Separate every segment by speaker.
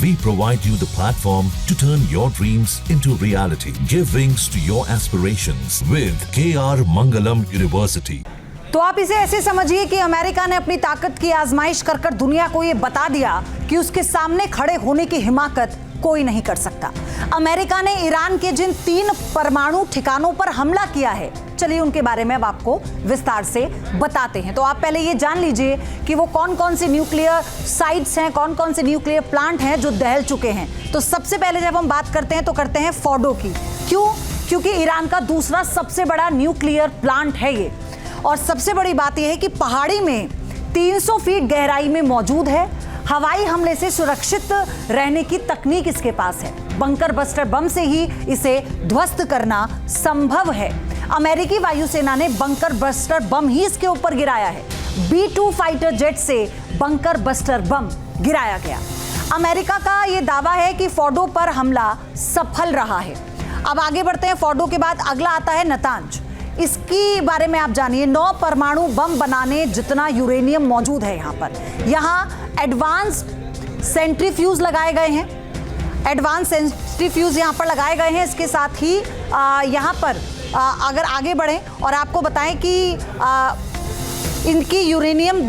Speaker 1: We provide you the platform to turn your dreams into reality. Give wings to your aspirations with KR Mangalam University.
Speaker 2: तो आप इसे ऐसे समझिए कि America ने अपनी ताकत की आजमाइश कर कर दुनिया को ये बता दिया कि उसके सामने खड़े होने की हिमाकत कोई नहीं कर सकता। अमेरिका ने ईरान के जिन 3 परमाणु ठिकानों पर हमला किया है, चलिए उनके बारे में अब आपको विस्तार से बताते हैं। तो आप पहले ये जान लीजिए कि वो कौन कौन से न्यूक्लियर साइट्स हैं, कौन कौन से न्यूक्लियर प्लांट हैं जो दहल चुके हैं। तो सबसे पहले जब हम बात करते हैं तो करते हैं फोर्डो की। क्यों? क्योंकि ईरान का दूसरा सबसे बड़ा न्यूक्लियर प्लांट है ये, और सबसे बड़ी बात यह है कि पहाड़ी में 300 फीट गहराई में मौजूद है। हवाई हमले से सुरक्षित रहने की तकनीक इसके पास है। बंकर बस्टर बम से ही इसे ध्वस्त करना संभव है। अमेरिकी वायुसेना ने बंकर बस्टर बम ही इसके ऊपर गिराया है। B-2 फाइटर जेट से बंकर बस्टर बम गिराया गया। अमेरिका का यह दावा है कि फोर्डो पर हमला सफल रहा है। अब आगे बढ़ते हैं। फोर्डो के बाद अगला आता है नतांज। इसकी बारे में आप जानिए। 9 परमाणु बम बनाने जितना यूरेनियम मौजूद है यहाँ पर। यहाँ एडवांस्ड सेंट्रीफ्यूज लगाए गए हैं। एडवांस सेंट्रीफ्यूज यहाँ पर लगाए गए हैं। इसके साथ ही यहाँ पर अगर आगे बढ़ें और आपको बताएं कि इनकी यूरेनियम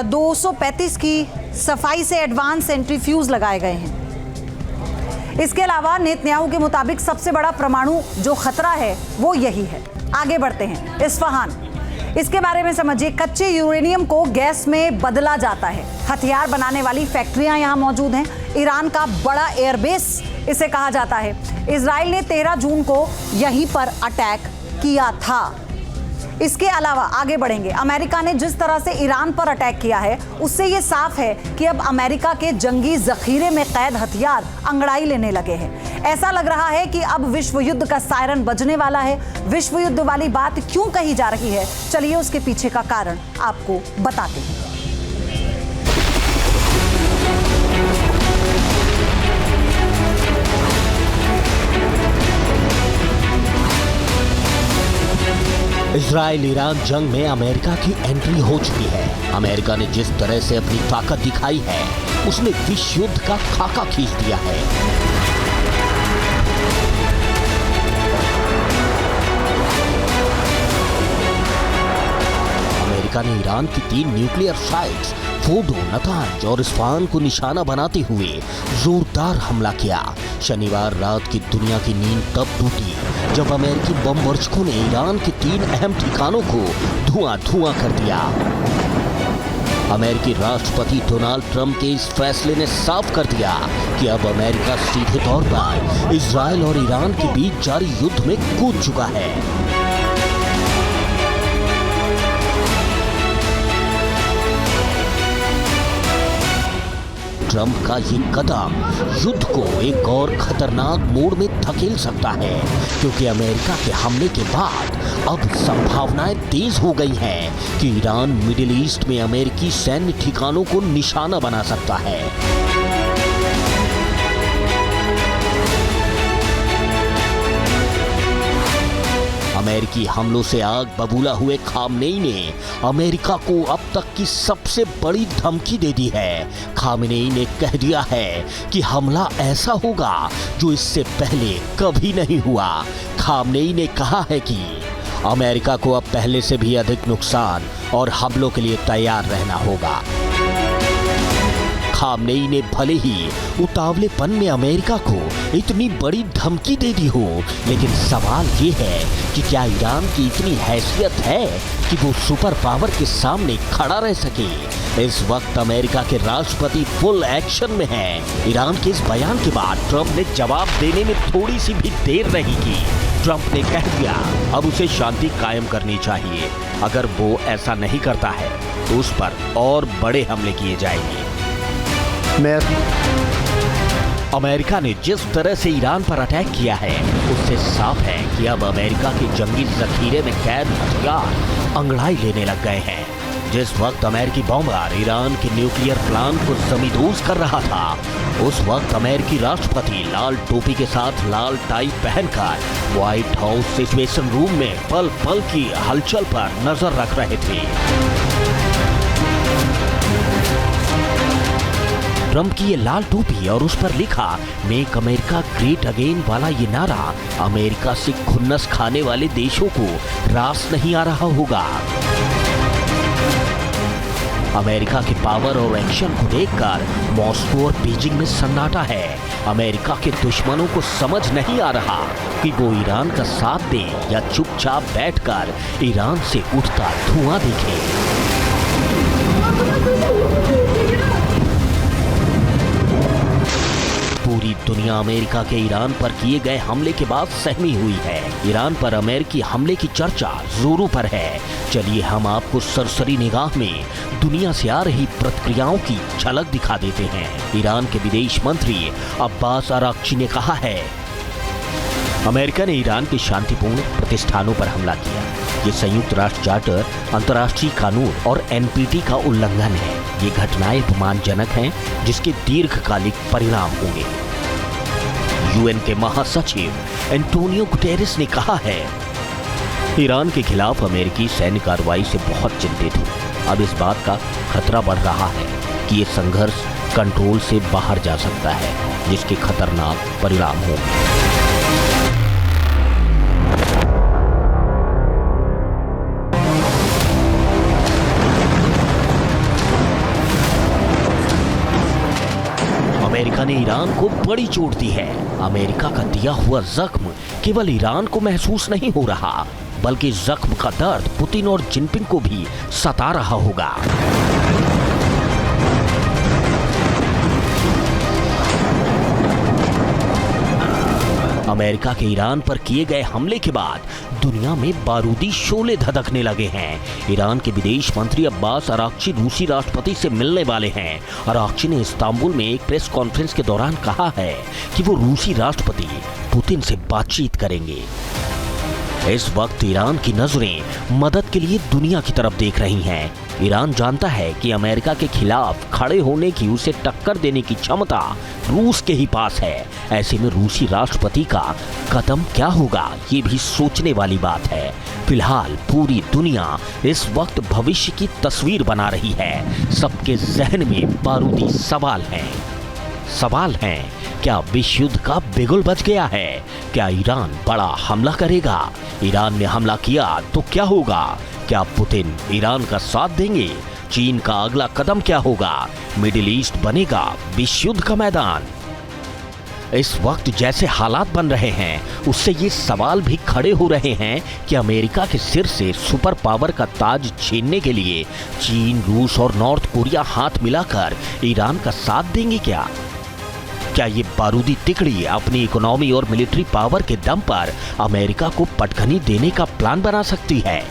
Speaker 2: 235 की सफाई से एडवांस सेंट्रीफ्यूज लगाए गए हैं। इसके अलावा नेतन्याहू के मुताबिक सबसे बड़ा परमाणु जो खतरा है वो यही है। आगे बढ़ते हैं। इस्फहान, इसके बारे में समझिए। कच्चे यूरेनियम को गैस में बदला जाता है। हथियार बनाने वाली फैक्ट्रियां यहां मौजूद हैं। ईरान का बड़ा एयरबेस इसे कहा जाता है। इजराइल ने 13 जून को यहीं पर अटैक किया था। इसके अलावा आगे बढ़ेंगे। अमेरिका ने जिस तरह से ईरान पर अटैक किया है उससे ये साफ है कि अब अमेरिका के जंगी जखीरे में कैद हथियार अंगड़ाई लेने लगे हैं। ऐसा लग रहा है कि अब विश्व युद्ध का सायरन बजने वाला है। विश्व युद्ध वाली बात क्यों कही जा रही है, चलिए उसके पीछे का कारण आपको बताते हैं।
Speaker 3: इजराइल ईरान जंग में अमेरिका की एंट्री हो चुकी है। अमेरिका ने जिस तरह से अपनी ताकत दिखाई है उसने विश्व युद्ध का खाका खींच दिया है। अमेरिका ने ईरान की 3 न्यूक्लियर साइट्स फोर्डो, नतांज और इस्फहान को निशाना बनाते हुए जोरदार हमला किया। शनिवार रात की दुनिया की नींद तब टूटी जब अमेरिकी बम वर्षकों ने ईरान के 3 अहम ठिकानों को धुआं कर दिया। अमेरिकी राष्ट्रपति डोनाल्ड ट्रंप के इस फैसले ने साफ कर दिया कि अब अमेरिका सीधे तौर पर इजराइल और ईरान के बीच जारी युद्ध में कूद चुका है। ट्रंप का ये कदम युद्ध को एक और खतरनाक मोड़ में धकेल सकता है, क्योंकि अमेरिका के हमले के बाद अब संभावनाएं तेज हो गई हैं कि ईरान मिडिल ईस्ट में अमेरिकी सैन्य ठिकानों को निशाना बना सकता है। अमेरिकी हमलों से आग बबूला हुए खामनेई ने अमेरिका को अब तक की सबसे बड़ी धमकी दे दी है। खामनेई ने कह दिया है कि हमला ऐसा होगा जो इससे पहले कभी नहीं हुआ। खामनेई ने कहा है कि अमेरिका को अब पहले से भी अधिक नुकसान और हमलों के लिए तैयार रहना होगा। खामनेई ने भले ही उतावलेपन में अमेरिका को इतनी बड़ी धमकी दे दी हो, लेकिन सवाल ये है कि क्या ईरान की इतनी हैसियत है कि वो सुपर पावर के सामने खड़ा रह सके। इस वक्त अमेरिका के राष्ट्रपति फुल एक्शन में हैं। ईरान के इस बयान के बाद ट्रंप ने जवाब देने में थोड़ी सी भी देर नहीं की। ट्रंप ने कह दिया अब उसे शांति कायम करनी चाहिए। अगर वो ऐसा नहीं करता है तो उस पर और बड़े हमले किए जाएंगे। अमेरिका ने जिस तरह से ईरान पर अटैक किया है उससे साफ है कि अब अमेरिका के जंगी जखीरे में कैद हथियार अंगड़ाई लेने लग गए हैं। जिस वक्त अमेरिकी बॉम्बर ईरान के न्यूक्लियर प्लांट को जमींदोज कर रहा था, उस वक्त अमेरिकी राष्ट्रपति लाल टोपी के साथ लाल टाई पहनकर व्हाइट हाउस सिचुएशन रूम में पल पल की हलचल पर नजर रख रहे थे। ट्रम्प की ये लाल टोपी और उस पर लिखा मेक अमेरिका ग्रेट अगेन वाला ये नारा अमेरिका से खुन्नस खाने वाले देशों को रास नहीं आ रहा होगा। अमेरिका के पावर और एक्शन को देखकर मॉस्को और बीजिंग में सन्नाटा है। अमेरिका के दुश्मनों को समझ नहीं आ रहा कि वो ईरान का साथ दें या चुपचाप बैठकर ईरान से उठता धुआं देखें। पूरी दुनिया अमेरिका के ईरान पर किए गए हमले के बाद सहमी हुई है। ईरान पर अमेरिकी हमले की चर्चा जोरों पर है। चलिए हम आपको सरसरी निगाह में दुनिया से आ रही प्रतिक्रियाओं की झलक दिखा देते हैं। ईरान के विदेश मंत्री अब्बास अराक्ची ने कहा है, अमेरिका ने ईरान के शांतिपूर्ण प्रतिष्ठानों पर हमला किया। ये संयुक्त राष्ट्र चार्टर, अंतर्राष्ट्रीय कानून और एनपीटी का उल्लंघन है। ये घटनाएं अपमानजनक हैं जिसके दीर्घकालिक परिणाम होंगे। यूएन के महासचिव एंटोनियो गुटेरेस ने कहा है, ईरान के खिलाफ अमेरिकी सैन्य कार्रवाई से बहुत चिंतित हूं। अब इस बात का खतरा बढ़ रहा है कि ये संघर्ष कंट्रोल से बाहर जा सकता है, जिसके खतरनाक परिणाम होंगे। अमेरिका ने ईरान को बड़ी चोट दी है। अमेरिका का दिया हुआ जख्म केवल ईरान को महसूस नहीं हो रहा, बल्कि जख्म का दर्द पुतिन और जिनपिंग को भी सता रहा होगा। अमेरिका के ईरान पर किए गए हमले के बाद दुनिया में बारूदी शोले धधकने लगे हैं। ईरान के विदेश मंत्री अब्बास अराक्ची रूसी राष्ट्रपति से मिलने वाले हैं। अराक्ची ने इस्तांबुल में एक प्रेस कॉन्फ्रेंस के दौरान कहा है कि वो रूसी राष्ट्रपति पुतिन से बातचीत करेंगे। इस वक्त ईरान की नजरें मदद के लिए दुनिया की तरफ देख रही हैं। ईरान जानता है कि अमेरिका के खिलाफ खड़े होने की, उसे टक्कर देने की क्षमता रूस के ही पास है। ऐसे में रूसी राष्ट्रपति का कदम क्या होगा, ये भी सोचने वाली बात है। फिलहाल पूरी दुनिया इस वक्त भविष्य की तस्वीर बना रही है। सबके जहन में बारूदी सवाल हैं। क्या विश्व युद्ध का बिगुल बज गया है? क्या ईरान बड़ा हमला करेगा? ईरान ने हमला किया तो क्या होगा? क्या पुतिन ईरान का साथ देंगे? चीन का अगला कदम क्या होगा? मिडिल ईस्ट बनेगा विश्व युद्ध का मैदान? इस वक्त जैसे हालात बन रहे हैं, उससे ये सवाल भी खड़े हो रहे हैं कि अमेरिका के सिर से सुपर पावर का ताज छीनने के लिए चीन, रूस और नॉर्थ कोरिया हाथ मिलाकर ईरान का साथ देंगे क्या? क्या ये बारूदी तिकड़ी अपनी इकोनॉमी और मिलिट्री पावर के दम पर अमेरिका को पटखनी देने का प्लान बना सकती है?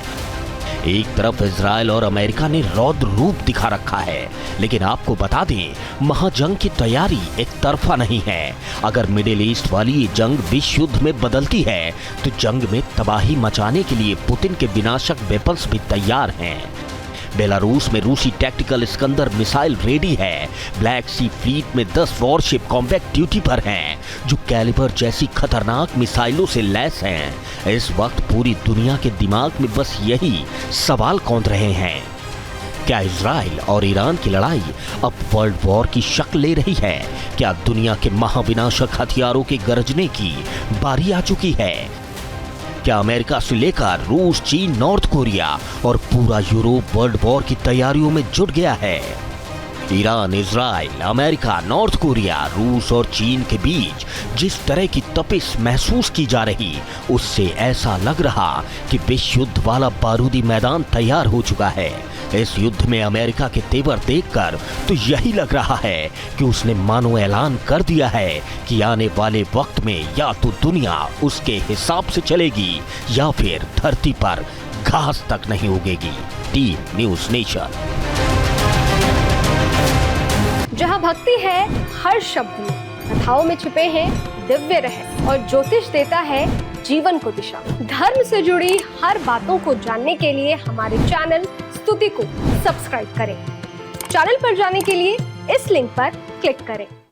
Speaker 3: एक तरफ इजराइल और अमेरिका ने रौद्र रूप दिखा रखा है, लेकिन आपको बता दें, महाजंग की तैयारी एक तरफा नहीं है। अगर मिडिल ईस्ट वाली ये जंग विश्व युद्ध में बदलती है, तो जंग में तबाही मचाने के लिए पुतिन के विनाशक वेपन्स भी तैयार हैं। बेलारूस में रूसी टैक्टिकल इस्कंदर मिसाइल रेडी है। ब्लैक सी फ्लीट में 10 वॉरशिप कॉम्बैट ड्यूटी पर हैं, जो कैलिबर जैसी खतरनाक मिसाइलों से लैस हैं। इस वक्त पूरी दुनिया के दिमाग में बस यही सवाल कौंध रहे हैं, क्या इजराइल और ईरान की लड़ाई अब वर्ल्ड वॉर की शक्ल ले रही है? क्या दुनिया के महाविनाशक हथियारों के गरजने की बारी आ चुकी है? क्या अमेरिका से लेकर रूस, चीन, नॉर्थ कोरिया और पूरा यूरोप वर्ल्ड वॉर की तैयारियों में जुट गया है? Iran, Israel, America, north Korea, रूस और चीन के बीच जिस तरह की तपिश महसूस की जा रही, उससे ऐसा लग रहा कि विश्व युद्ध वाला बारूदी मैदान तैयार हो चुका है। इस युद्ध में अमेरिका के तेवर देखकर तो यही लग रहा है कि उसने मानो ऐलान कर दिया है कि आने वाले वक्त में या तो दुनिया उसके हिसाब से चलेगी या फिर धरती पर घास तक नहीं उगेगी। Team news nation.
Speaker 4: जहाँ भक्ति है हर शब्द में, कथाओं में छुपे हैं दिव्य रहस्य और ज्योतिष देता है जीवन को दिशा। धर्म से जुड़ी हर बातों को जानने के लिए हमारे चैनल स्तुति को सब्सक्राइब करें। चैनल पर जाने के लिए इस लिंक पर क्लिक करें।